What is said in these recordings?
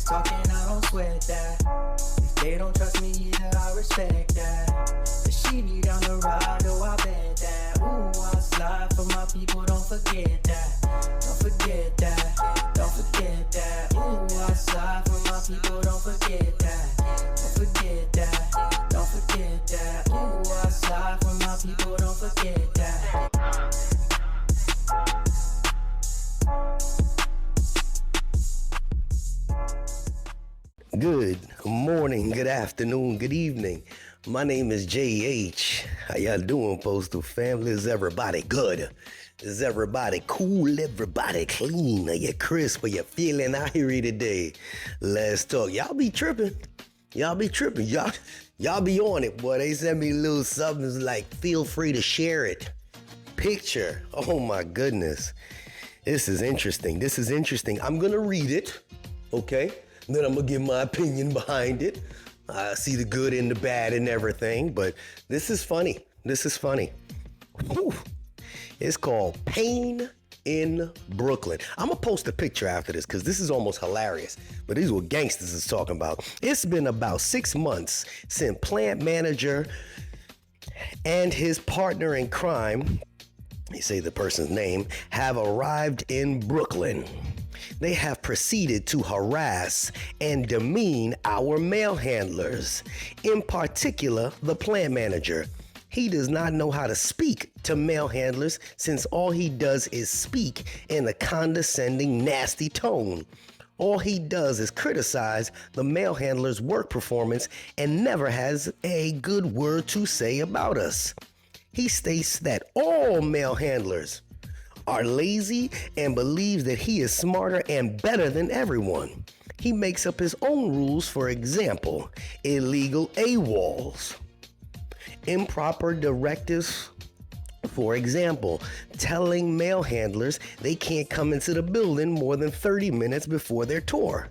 talking, I don't sweat that. If they don't trust me either, I respect that. But she need down the ride, oh I bet that. Ooh, I slide for my people, don't forget that. Don't forget that, don't forget that. Ooh, I slide for my people, don't forget that. Don't forget that, don't forget that. Ooh, I slide for my people, don't forget that. Good morning, good afternoon, good evening. My name is JH. How y'all doing, Postal family? Is everybody good? Is everybody cool? Everybody clean? Are you crisp? Are you feeling irie today? Let's talk. Y'all be tripping. Y'all be tripping. Y'all be on it, boy. They send me little something like, feel free to share it. Picture. Oh my goodness. This is interesting. This is interesting. I'm going to read it, okay? Then I'm going to give my opinion behind it. I see the good and the bad and everything, but this is funny. This is funny. Whew. It's called Pain in Brooklyn. I'm going to post a picture after this because this is almost hilarious, but these are what gangsters is talking about. It's been about 6 months since plant manager and his partner in crime, they say the person's name, have arrived in Brooklyn. They have proceeded to harass and demean our mail handlers, in particular, the plant manager. He does not know how to speak to mail handlers since all he does is speak in a condescending, nasty tone. All he does is criticize the mail handler's work performance and never has a good word to say about us. He states that all mail handlers are lazy and believes that he is smarter and better than everyone. He makes up his own rules, for example, illegal AWOLs, improper directives, for example, telling mail handlers they can't come into the building more than 30 minutes before their tour.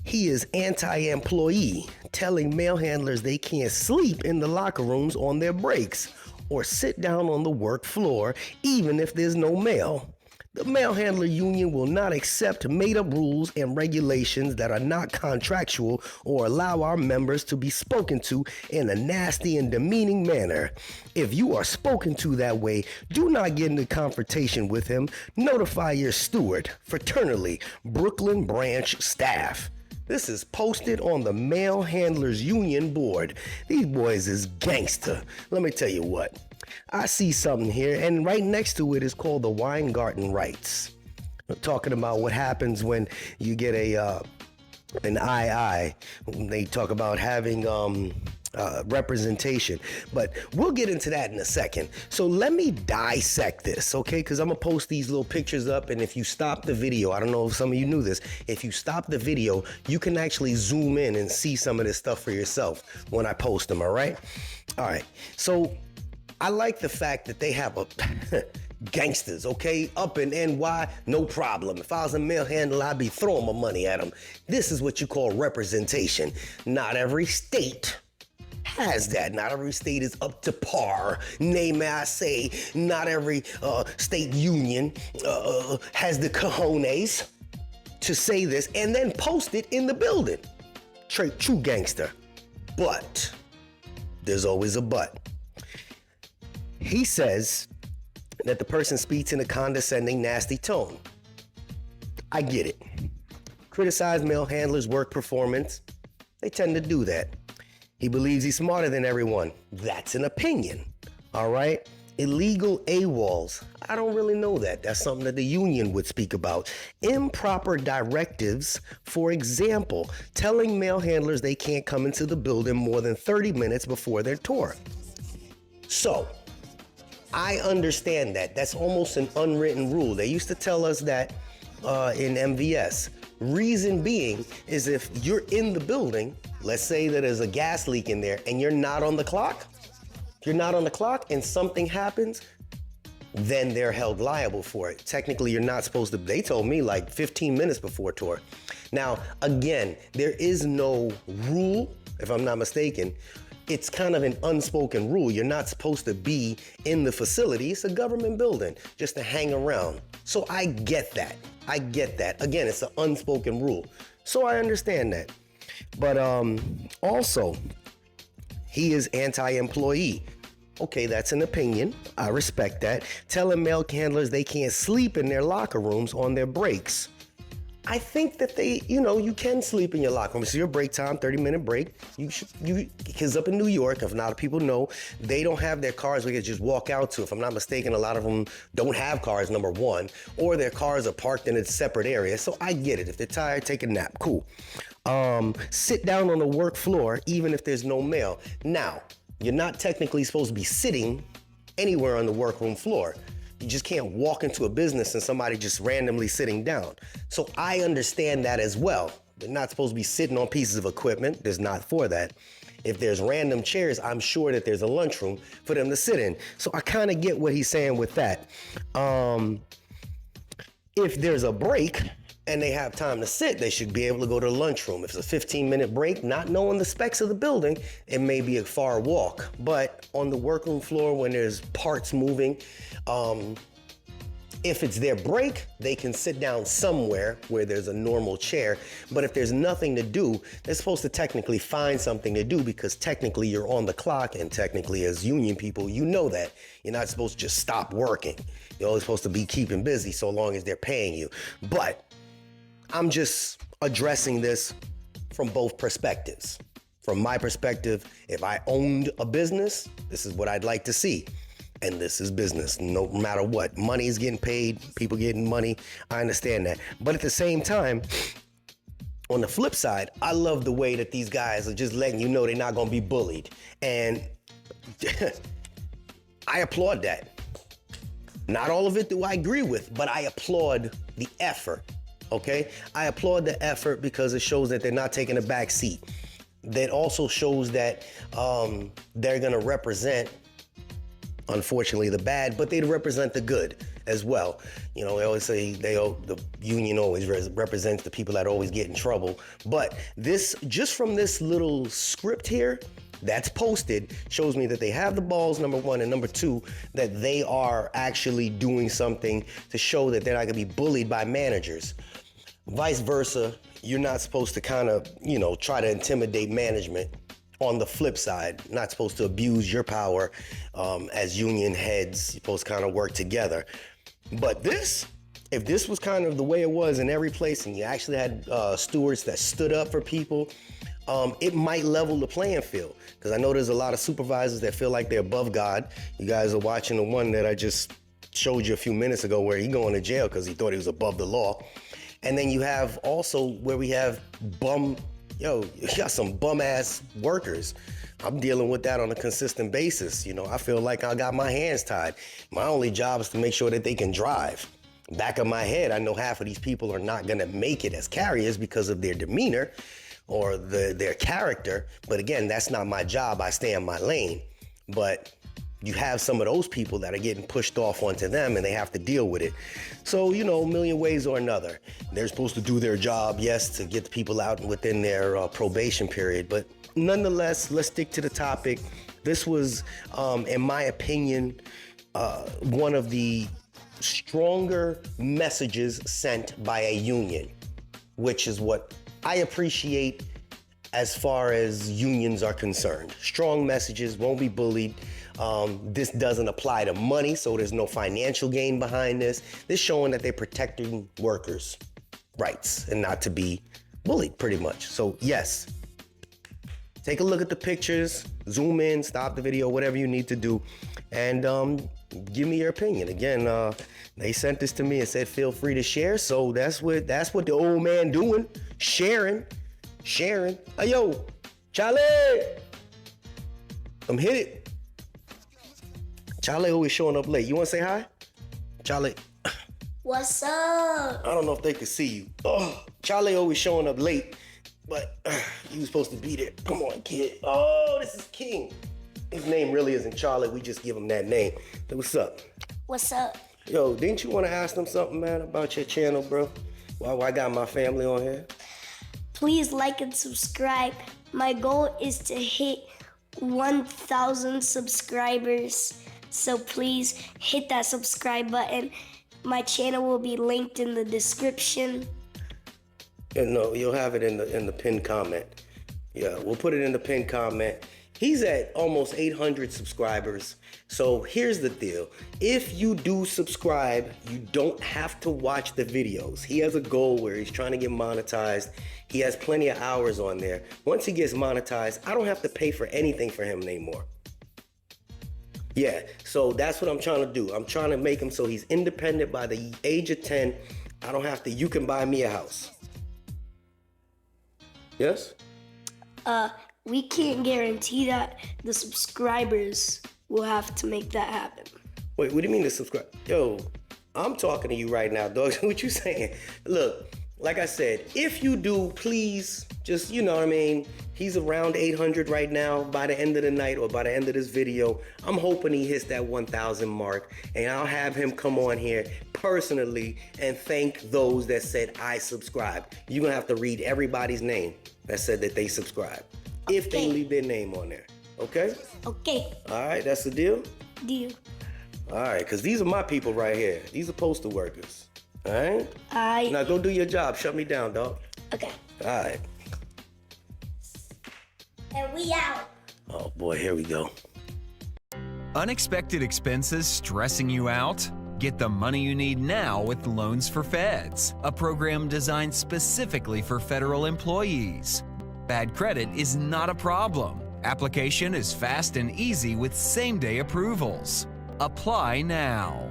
He is anti-employee, telling mail handlers they can't sleep in the locker rooms on their breaks or sit down on the work floor, even if there's no mail. The mail handler union will not accept made-up rules and regulations that are not contractual or allow our members to be spoken to in a nasty and demeaning manner. If you are spoken to that way, do not get into confrontation with him. Notify your steward, fraternally, Brooklyn branch staff. This is posted on the Mail Handlers Union board. These boys is gangster. Let me tell you what. I see something here, and right next to it is called the Weingarten rights. We're talking about what happens when you get an II. They talk about having representation, but we'll get into that in a second. So let me dissect this, okay? Because I'm gonna post these little pictures up, and if you stop the video, I don't know if some of you knew this, if you stop the video, you can actually zoom in and see some of this stuff for yourself when I post them, all right? All right, so I like the fact that they have a gangsters, okay? Up in NY, no problem. If I was a mail handler, I'd be throwing my money at them. This is what you call representation. Not every state has that. Not every state is up to par. Nay, may I say, not every state union has the cojones to say this and then post it in the building. True gangster. But there's always a but. He says that the person speaks in a condescending, nasty tone. I get it. Criticize mail handlers' work performance. They tend to do that. He believes he's smarter than everyone. That's an opinion, all right? Illegal AWOLs. I don't really know that. That's something that the union would speak about. Improper directives, for example, telling mail handlers they can't come into the building more than 30 minutes before their tour. So, I understand that. That's almost an unwritten rule. They used to tell us that in MVS. Reason being is if you're in the building, let's say that there's a gas leak in there and you're not on the clock, and something happens, then they're held liable for it. Technically, you're not supposed to. They told me like 15 minutes before tour. Now, again, there is no rule, if I'm not mistaken. It's kind of an unspoken rule. You're not supposed to be in the facility. It's a government building just to hang around. So I get that. Again, it's an unspoken rule. So I understand that. But also, he is anti-employee. Okay, that's an opinion. I respect that. Telling mail handlers they can't sleep in their locker rooms on their breaks. I think that you can sleep in your locker room. It's your break time, 30-minute break. Because up in New York, if a lot of people know, they don't have their cars we can just walk out to. If I'm not mistaken, a lot of them don't have cars, number one, or their cars are parked in a separate area. So I get it. If they're tired, take a nap. Cool. Sit down on the work floor, even if there's no mail. Now, you're not technically supposed to be sitting anywhere on the workroom floor. You just can't walk into a business and somebody just randomly sitting down. So I understand that as well. They're not supposed to be sitting on pieces of equipment. There's not for that. If there's random chairs, I'm sure that there's a lunchroom for them to sit in. So I kind of get what he's saying with that. If there's a break and they have time to sit, they should be able to go to the lunchroom. If it's a 15-minute break, not knowing the specs of the building, it may be a far walk. But on the workroom floor, when there's parts moving, if it's their break, they can sit down somewhere where there's a normal chair. But if there's nothing to do, they're supposed to technically find something to do, because technically you're on the clock, and technically as union people, you know that. You're not supposed to just stop working. You're always supposed to be keeping busy so long as they're paying you. But I'm just addressing this from both perspectives. From my perspective, if I owned a business, this is what I'd like to see. And this is business, no matter what. Money is getting paid, people getting money. I understand that. But at the same time, on the flip side, I love the way that these guys are just letting you know they're not going to be bullied. And I applaud that. Not all of it do I agree with, but I applaud the effort. Okay? I applaud the effort because it shows that they're not taking a back seat. That also shows that they're going to represent, unfortunately, the bad, but they represent the good as well. You know, they always say the union always represents the people that always get in trouble. But this, just from this little script here that's posted, shows me that they have the balls, number one, and number two, that they are actually doing something to show that they're not gonna be bullied by managers. Vice versa, you're not supposed to kind of, try to intimidate management. On the flip side, not supposed to abuse your power as union heads. You're supposed to kind of work together. But if this was kind of the way it was in every place, and you actually had stewards that stood up for people, it might level the playing field. Because I know there's a lot of supervisors that feel like they're above God. You guys are watching the one that I just showed you a few minutes ago where he going to jail because he thought he was above the law. And then you have also where we have you got some bum-ass workers. I'm dealing with that on a consistent basis. I feel like I got my hands tied. My only job is to make sure that they can drive. Back of my head, I know half of these people are not gonna make it as carriers because of their demeanor or their character. But again, that's not my job. I stay in my lane. But you have some of those people that are getting pushed off onto them and they have to deal with it. So, a million ways or another. They're supposed to do their job, yes, to get the people out within their probation period. But nonetheless, let's stick to the topic. This was, in my opinion, one of the stronger messages sent by a union, which is what I appreciate as far as unions are concerned. Strong messages, won't be bullied. This doesn't apply to money, so there's no financial gain behind this. This showing that they're protecting workers' rights and not to be bullied, pretty much. So yes, take a look at the pictures, zoom in, stop the video, whatever you need to do, and give me your opinion. Again, they sent this to me and said feel free to share, so that's what the old man doing, sharing. Hey yo, Charlie, come hit it. Charlie always showing up late. You want to say hi? Charlie. What's up? I don't know if they can see you. Oh, Charlie always showing up late, but you was supposed to be there. Come on, kid. Oh, this is King. His name really isn't Charlie. We just give him that name. Hey, what's up? What's up? Yo, didn't you want to ask them something, man, about your channel, bro? Why I got my family on here? Please like and subscribe. My goal is to hit 1,000 subscribers. So please hit that subscribe button. My channel will be linked in the description. No, you'll have it in the pinned comment. Yeah, we'll put it in the pinned comment. He's at almost 800 subscribers. So here's the deal. If you do subscribe, you don't have to watch the videos. He has a goal where he's trying to get monetized. He has plenty of hours on there. Once he gets monetized, I don't have to pay for anything for him anymore. Yeah, so that's what I'm trying to do. I'm trying to make him so he's independent by the age of 10. I don't have to, you can buy me a house. Yes? We can't guarantee that. The subscribers will have to make that happen. Wait, what do you mean to subscribe? Yo, I'm talking to you right now, dog. What you saying? Look, like I said, if you do, please, just, you know what I mean? He's around 800 right now. By the end of the night or by the end of this video, I'm hoping he hits that 1,000 mark. And I'll have him come on here personally and thank those that said I subscribed. You're going to have to read everybody's name that said that they subscribed. If they leave their name on there. Okay? Okay. All right, that's the deal? Deal. All right, because these are my people right here. These are postal workers. All right? Now go do your job. Shut me down, dog. Okay. All right. And we out. Oh, boy, here we go. Unexpected expenses stressing you out? Get the money you need now with Loans for Feds, a program designed specifically for federal employees. Bad credit is not a problem. Application is fast and easy with same-day approvals. Apply now.